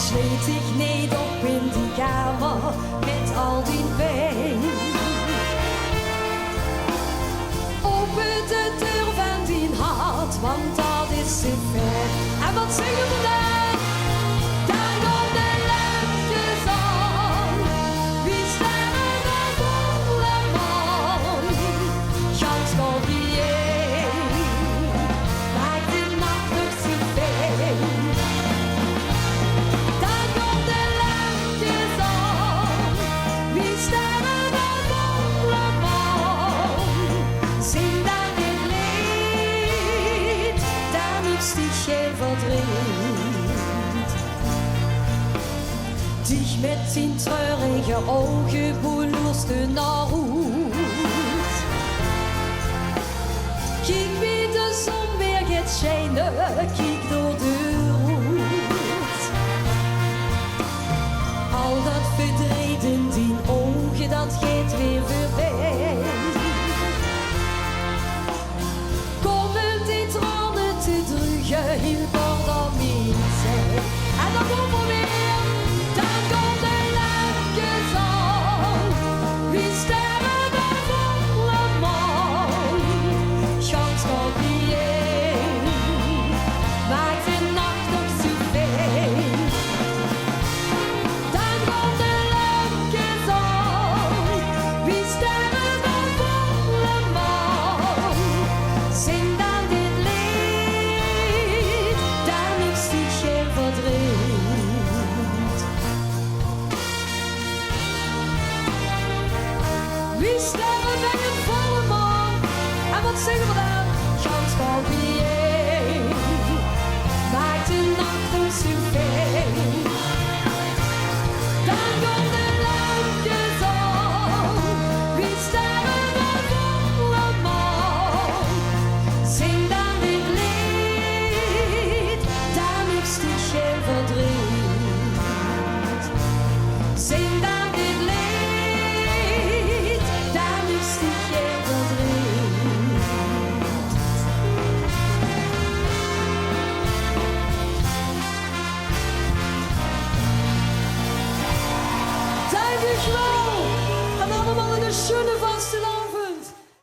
Sleet zich niet op in die kamer met al die pijn. Open de deur van die hart, want dat is te ver. En wat zingen we dan? Daar komt de lentezon. Wie staan er volle man? Gans Corbier maakt de nacht nog zo fijn. Daar komt de lentezon. Wie staan er volle man? Zing dan dit lied, damit dich je verdreht. Dich met zijn treurige ogen beloerste naar uit. Kijk wie de zon weer gaat schijnen, kijk